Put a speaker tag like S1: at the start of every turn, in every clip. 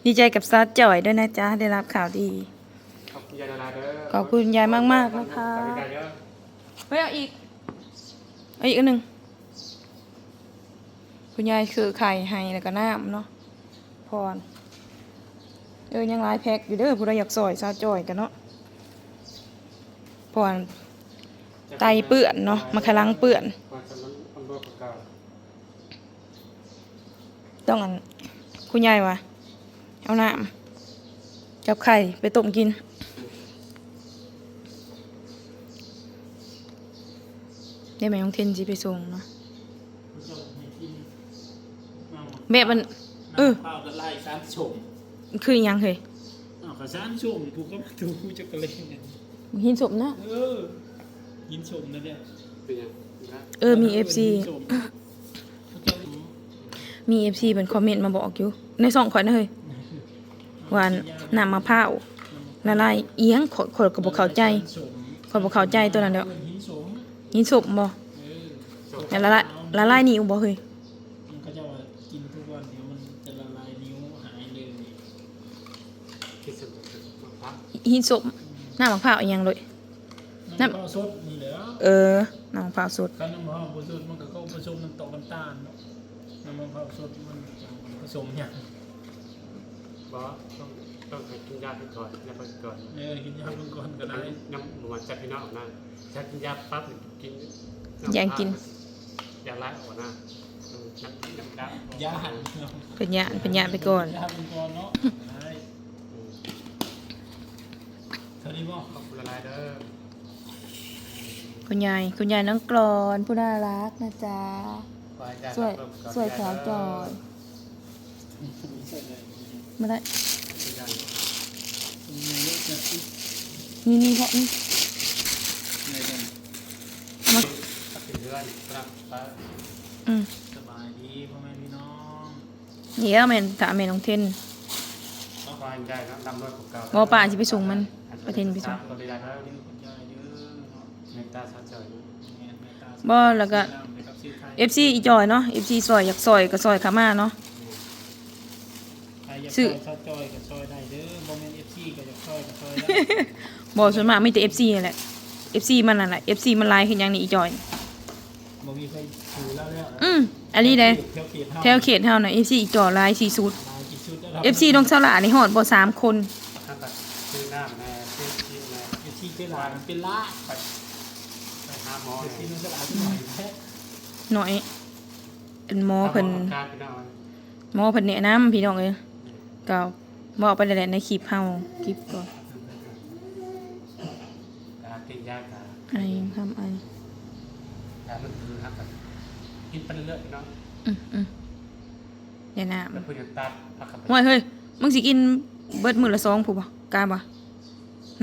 S1: ดีใจกับซาจ่อยด้วยนะจ๊ะได้รับข่าวดี
S2: ขอบคุณยายนาราเด้อ
S1: ขอบคุณยายมากๆนะคะเฮ้ยเอาอีกอันหนึ่งคุณยายคือไข่ให้แล้วก็น้ำเนาะพรยังหลายแพ็คอยู่เด้อผู้ใดอยากซอยซาจ่อยกันเนาะพรไตเปื้อนเนาะมาขลังเปื้อนต้องอันคุณยายวะเอาน้ำกับไข่ไปต้มกินได้ไหมน้องเทนจีไปส่งเนาะแม่มัน
S3: ข้าวกระไล่สามชม
S1: คือยังเคย
S3: ข้าวสามชมผูกก็ถูกจะกระเลง
S1: หินสมนะ
S3: หินชมนั่นเนี่ย
S1: มีFC มีFC เป็นคอมเมนต์มาบอกอยู่ในช่องข่อยนะเฮ้ยว่านำมะพร้าวละลายเอียงข่อยก็บ่เข้าใจข่อยบ่เข้าใจตัวนั้นเด้อหินสมบ่ละลายนิ้วบ่เฮ้ย
S3: มันก็จะว่ากินทุกวันเดี๋ยวมันจะละลายนิ้วหายเลย
S1: หินสมน้ำมะพร้าวอีหยังเลย
S3: น้ำมะพร้าวสดนี่แหละ
S1: น้ำมะพร้าวสด
S3: น้ำมะพร้าวสดมันก็ผสมน้ำตาลเนาะน้ำมะพร้าวสดมันผสมอย่าง
S2: บ่ต้องให้กินยาก่อนแล้วก่อน
S3: กินยาก่อนก็ได้
S2: น้ำหมูจัดพี่น้องออกนะถ้ากินยาปั๊บกิน
S1: ยังกิน
S2: ยาล้างออกนะน้ำ
S3: ยาหัน
S1: เป็นยาไปก่อน
S3: ยาเป็นก่อนเนาะเท่านี้บ่
S2: ขอบคุณหลายเด้อ
S1: คุณยายน้องกรอนผู้น่ารักนะจ๊ะสวยขาวจอยมาได้นี่เพราะนี่มา
S3: สบายดีพ่อแม่พี่น้อง
S1: เดี๋ยวแม่ถามแม่น้องเทนว่าป่าจะไปส่งมันประเทศไปส่งบ่แล้วก็ FC อีจอยเนาะ FC ซอยอยากซอยก็ซอยขามาเนาะ
S3: ซื้อจอยกับซอยได้เด้อบ่แม่น FC ก็อยากซอยกับซอยได้
S1: บ่ส่วนมากมีแต่ FC นั่นแหละ FC มันนั่นแหละ FC มันลายคือหยังนี่อีจอย
S3: บ่มีใครถือแล้ว
S1: อันนี้เด้แถวเขตเฮาน่ะ FC อีจอยลาย4ชุด FC น้องสลานี่ฮอดบ่3คน
S2: ซื้อน้ำแม่ซื้อกินแม่
S3: FC เป็นหลานเป็นล้า
S2: ไปหาหมอ
S3: FC น้องสลาหน่อยแท้
S1: หน่อยเป็นหมอเพิ่นแนะนำพี่น้องเอ้ยก็บอกไปได้ในคลิปเฮาคลิปก่อน
S2: กินยา
S1: ไอ้ทำไอ้
S2: มันคือครับกินไปเรื่อยๆเนาะ
S1: อย่าน้ำ
S2: แล้วคุณจะตัดผักกับ
S1: เฮ้ยมึงสิกินเบิดมื้อละ2ผู้บ่กล้าบ่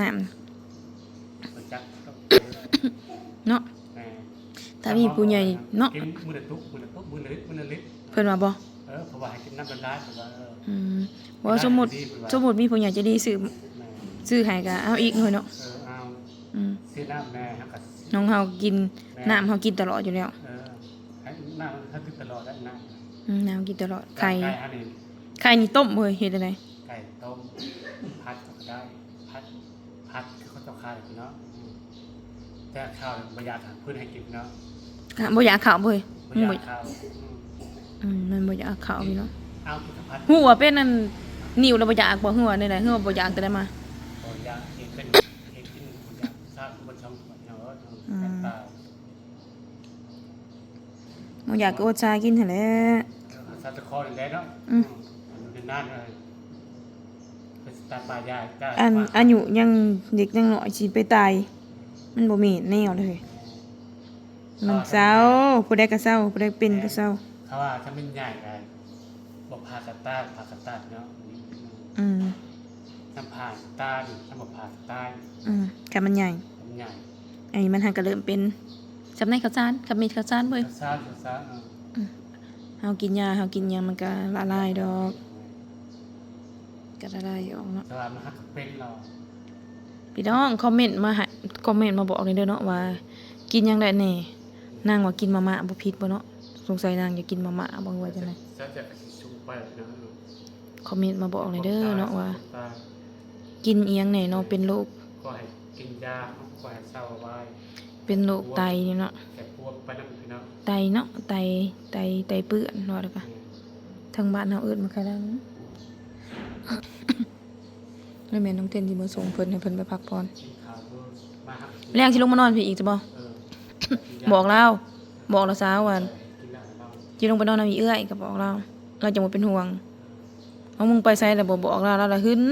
S1: น้ำเนาะถ้ามีผู้ใหญ่เนาะ
S2: มือละตุ๊กมือละลิตร
S1: เพิ่นว่าบ่
S2: เพราะว่าให้กินน้ำร้อนๆเพราะ
S1: ว่าบ่สมมุติมีผู้ใหญ่จะดีซื้อให้ก็เอาอีกหน่อยเนาะ
S2: เอาซื้อน้ำแม่ครับ
S1: น้องเฮากินน้ำเฮากินตลอดอยู่แล้ว
S2: ให้น้ำถ้ากินตลอดได้
S1: น้ำกินตลอดไข่นี่ต้มเว้ยเฮ็ดจังได๋
S2: ไก่ต้มผัดก็ได้ผัดคือเขาเจ้าข้าวเนาะแต่ข้าวบ่อยากเพิ่นให้กินเนาะ
S1: บ่อยากข้าวเว้ย
S2: บ่อยากข้าว
S1: มันบ่อยากข้าวพี่เนาะ
S2: เอาผัด
S1: หัวเป็นนั่นนิ่วแล้วบ่อยากบ่หัวได้ๆหัวบ่อยากแต่ได้มา
S2: บ่อยากกินเป็นกินบ่อยากทราบบ่ช่องเนาะตา
S1: บ่อยากก็อดชากินหั่นแหละ
S2: ซาตะคอนี่แหละเนาะเป็นนานเลยเป็นตาปลายาย
S1: อายุยังเด็กยังน้อยสิไปตายมันบ่มีแนวเลยมันเศร้าผู้ใดก็เศร้าผู้ใดเป็นก็เศร้า
S2: เขาว่าถ้ามันใหญ่ได้บ่ผ่ากระต้าเนาะถ้าผ่าตาดิถ้าบ่ผ่าตา
S1: คันมันใหญ่ไอ้มันหันก็เริ่มเป็นจำได้ข้าวสารกับมีข้าวสารเว้ย
S2: ข้าวสาร
S1: เฮากินยาเฮากินหยังมันก็ละลายดอกก็ละลายออกเนาะ
S2: แต่ว่ามันหักเป็นเรา
S1: พี่น้องคอมเมนต์มาบอกเลยเด้อเนาะว่ากินหยังได้แน่นางว่ากินมะม่าบ่ผิดบ่เนาะสงสัยนางอยากกินมะม่าบ่ว่าจังได๋ คอมเมนต์มาบอกเลยเด้อเนาะว่า
S2: ตา
S1: กินเอียงแน่เนาะเป็นโรค
S2: ก็ให้กินยาก็ให้เศร้าไว้
S1: เป็นโรคไตนี่เนาะ
S2: แก่พวกไปนั่นพี่น้อง
S1: ไตเนาะไตเปื้อนว่าแล้วก็ทางบ้านเฮาเอิ้นมาคือดังแล้วแม่น้องเต้นสิมาส่งเพิ่นให้เพิ่นไปพักผ่อน
S2: กินข้าวเพิ่มมาหัก
S1: แรงสิลงมานอนพี่อีกจ้ะบ่ บอกเราบอกเราสาวว่า
S2: กินแล้วเรา
S1: สิลงไปนอนนำอีเอื้อยก็บอกเราเราจะบ่เป็นห่วงเอามึงไปไสแล้วบ่บอกเราละหึน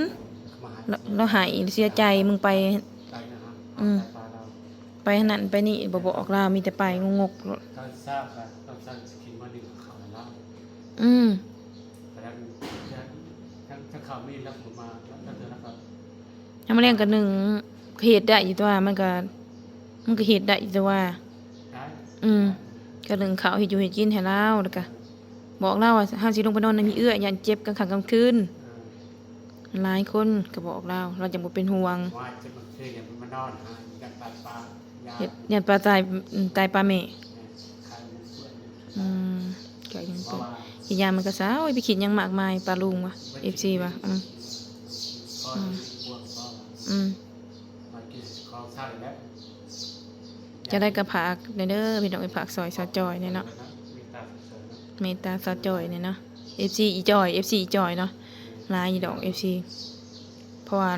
S2: มาหา
S1: เราหายเสียใจมึงไป
S2: ไปนะฮะ
S1: อืม
S2: ปลาเรา
S1: ไปนั่นไปนี่บ่บอกเรามีแต่ไปงก
S2: ตอนทราบว่าตอนทราบสกินมาหนึ่งเขาแล้ว
S1: ๆอืม
S2: แต่แล้วถ้าเขาไม่รับผมมาแล้วเธอนะครับ
S1: ถ้ามาเลี้ยงกันหนึ่งเฮ็ดได้อยู่แตัวามันก็เฮ็ดได้อยู่แตัวา
S2: ได้
S1: ก็หนึ่งข้าวเฮ็ดอยู่เฮ็ดกินให้เราแล้วก็บอกเราว่าห้ามสิลงไปนอนในมีเอื้อยันเจ็บกลางค่ำกลางคืนหลายคนก็บอกเราจะบ่เป็นห่วง
S2: ว่าจะมาคืนเนี่ยมันมานอนฮะยันปลายา
S1: เฮ็ดยันปลาตายปลาแม่
S2: ใครมันเพื่อน
S1: ก็ยัง
S2: เพ
S1: เป็
S2: ราะ
S1: น
S2: ว่า
S1: อีกอย่างมันก็สาวไปคิดหยังมากมายปลาลุงว่ะ FC ว่ะ
S2: ก็ที่พวกก็ มากินของเศร้าอีกแล้ว
S1: จะได้กระผากเด้อพี่น้องไปผักซอยซอจอยเนี่ยเนาะ
S2: มีตาเสริม
S1: เมตตาซอจอยเนี่ยเนาะ FC อีจอย FC อีจอยเนาะหลายอีดอก FC เพราะว่า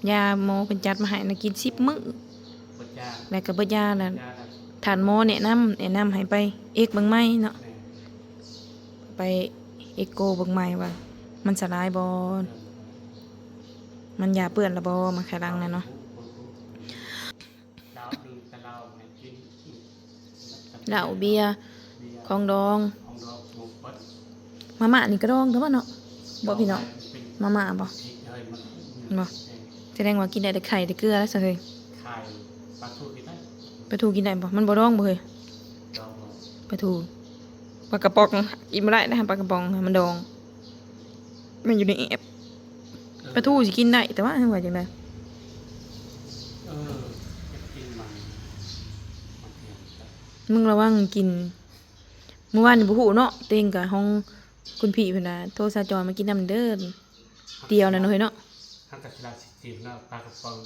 S1: ยาหมอเพิ่นจัดมาให้นะกิน10 มื้อ
S2: ปวดยา
S1: แล้วก็เบิดยาแล้ว
S2: ยา
S1: ทานหมอแนะนำให้ไปเอกเบิ่งใหม่เนาะไปเอกโกเบิ่งใหม่ว่ามันสลายบ่มันยาเปื้อนละบ่มาไขลังน่ะเนาะ
S2: ดาวดึงแต่เราเนี่ยกิน
S1: เหล้าเบียร์ของดอง
S2: ของดอกหมูปัด
S1: มาม่านี่ก็ดองตัวบ่เนาะบ่พี่น้องมาม่าบ่
S2: พริกเฮ้ยมัน
S1: บ่แสดงว่ากินได้แต่ไข่แต่เกลือแล้วซะเฮ้ย
S2: ไข่ปลาทูกินได้
S1: ปลาทูกินได้บ่มันบ่ดองบ่เฮ้ย
S2: ดอก
S1: ปลาทูปลากระป๋องกินบ่ได้นะปลากระป๋องมันดองมันอยู่ในแอบปลาทูสิกินได้แต่ว่าว่าจังได๋
S2: กินมันเพียง
S1: มึงระวังกินเมื่อวานนี่บ่ฮู้เนาะเต็งกับห้องคุณพี่เพิ่นน่ะโทรซาจอยมากินน้ำเด้อเตียวนั่นเฮ้ยเนาะ
S2: ทั้งกระลาสิจิมนะปลากระป๋อง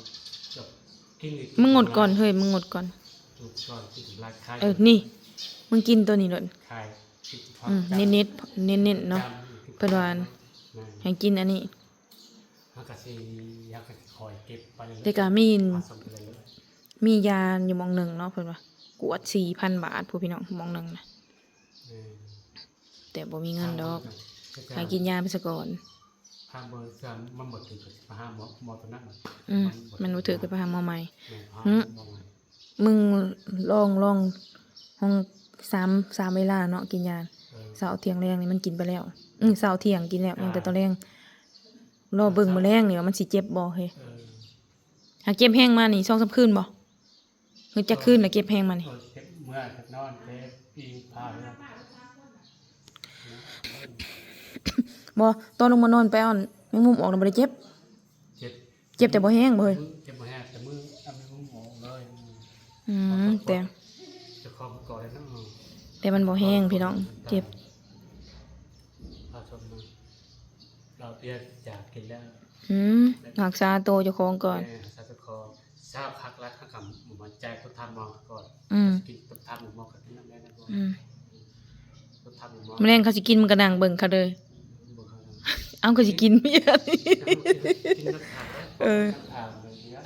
S2: กับกิน
S1: มึงงดก่อนเฮ้ยมึงงดก่อน
S2: ถูกก่อนกินลาไข่
S1: นี่มึงกินตัวนี้โดด
S2: ไข่กินผัก
S1: เน้นๆเนาะเพิ่นว่าให้กินอันนี้
S2: ฮักกะสิอยากจะคอยเก็บไปเลย
S1: แต่ก็มี
S2: มาส่งเลย
S1: มียาอยู่หมองหนึงเนาะเพิ่นว่ากวด 4,000 บาทผู้พี่น้องหมองหนึงนะแต่บ่มีเงินดอกให้กินยาไปซะก่อน
S2: ห้ามเบอร์เสื่อมมันหมดถึงกับห้ามหมอตัวนั้น
S1: มันบ่ถือกับไปหาหมอใหม่
S2: อืม
S1: มึงลองห้อง3เวลาเนาะกินยาเช้าเที่ยงแรงนี่มันกินไปแล้วเช้าเที่ยงกินแล้วยังแต่ตอนแรงรอเบิ่งมื้อแรงนี่ว่ามันสิเจ็บบ่เฮ้ยหาเก็บแห้งมานี่2-3คืนบ่เฮ้ยจักคืนน่ะเก็บแห้งมานี่
S2: เมื่อนอนเทปปีพาเลย
S1: บ่ตอนลงมานอนไปเอาแมงมุมออกแล้วบ่ได้เจ็บ เจ็บแต่บ่แห้งบ่เฮ้ย
S2: เจ็บมาแห้งแต่มือทำให้มือหมอเลย
S1: แต่
S2: จะคอมก่อนนะ
S1: แต่มันบ่แห้งพี่น้องเจ็บ
S2: พาชมมาเราเรียกอยากกินแล้ว
S1: รักษาตัวเจ้าของก่อน
S2: ซาตคอทราบพักแล้วข้ากับหมู่มันใจต้องทำมองก่อนกินต้องทำหมู่มองกันที่นั่นได้นะต้องทำหมู่มอง
S1: มื้อแรงเขาสิกินมันก็นั่งเบิ่งเขาเลยเอาเขาสิกินเมียนี่
S2: กินน้ำขา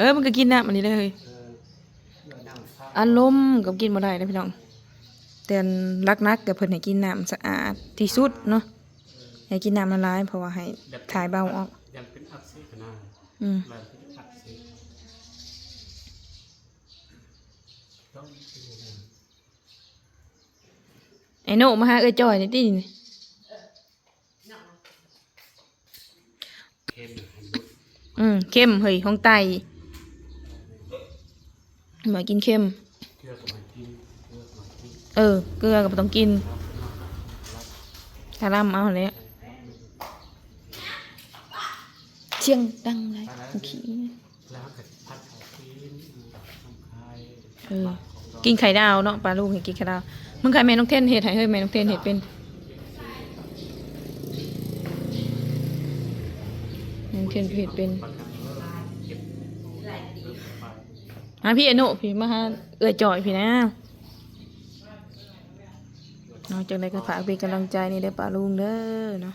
S2: ด
S1: มันก็กินน้ำอันนี้เลยอารมณ์กับกินบ่ได้นะพี่น้องแต่รักนักกับเพิ่นให้กินน้ำสะอาดที่สุดเนาะให้กินน้ำละลายเพราะว่าให้ถ่ายเบาออก
S2: ยังเป็นอักเสบนะมันเป็นอักเสบต้องกินนะ
S1: ไอ้โน่มาหาเอ้ยจ้อยนี่ตินี่
S2: เค็มหันบุ
S1: เข้มเฮ้ยของไตมากินเข้ม
S2: เกลือกับมันกินเกลือกับมันกิน
S1: เกลือก็บ่ต้องกินถ้าล่ำเอาเลยเสียงดังไรขี้
S2: แล้วก็พัดเขากินน้ำคาย
S1: กินไข่ดาวเนาะปลาลูกให้กินไข่ดาวมึงใครแม่น้องเทนเฮ็ดให้เฮ้ยแม่น้องเทนเฮ็ดเป็น ยังเทียนเพจเป็น
S2: บางครั้งเก็บไป
S1: มาพี่ไอโนพี่มาหาเอื้อจ่อยพี่นะนอกจากได้ก็ฝากเป็นกำลังใจนี่เด้อป้าลุงเด้อเนาะ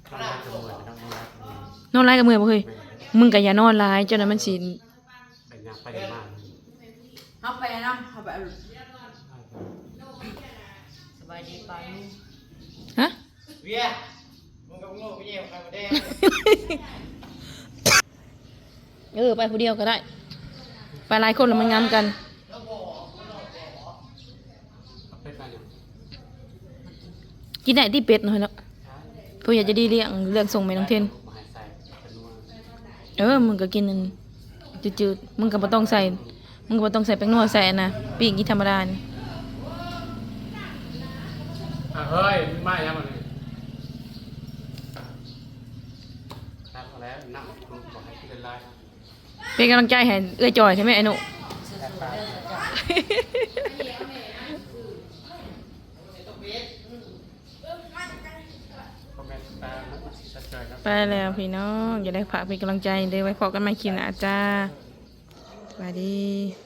S2: ทำงานกับมือนะครับ
S1: นอนไลน์กับเมื่อยบ่เคยมึงก็อย่านอนไลน์จนนั้นมันสิ
S2: ไปงานไปได้มาก
S4: เอาไปน้ำเอาไปเอาสบายดีไป
S1: ฮะ
S5: เวียมึงกับโง่ไปเยี่ยมใครมาแดง
S1: ไปผู้เดียวก็ได้ไปหลายคนแล้วมันงามกัน
S2: เอาไปกันเนี่ย
S1: กินได้ที่เป็ดหน่อยเนาะผู้อยากจะดีเรื่องส่งแม่น้องเทน
S2: มาให้ใส่เป็นนัว
S1: มึงก็กินนั่นจืดๆมึงก็บ่ต้องใส่มึงก็บ่ต้องใส่แป้งนัวใส่อันนะปีกนี่ธรรมดานี่
S2: เฮ้ยไม่ยังมันเลยตามมาแล้วนั่งคุณบอกให้กินลาย
S1: เป็นกำลังใจให้เอื้อจอยใช่ไหมไอ้หนู
S2: คอมเมนต์ตามนักสัจจอยครับ
S1: ไปแล้วพี่น้องอย่าได้ฝากเป็นกำลังใจเด้อไว้พอกันใหม่คลิปหน้าจ้าสวัสดี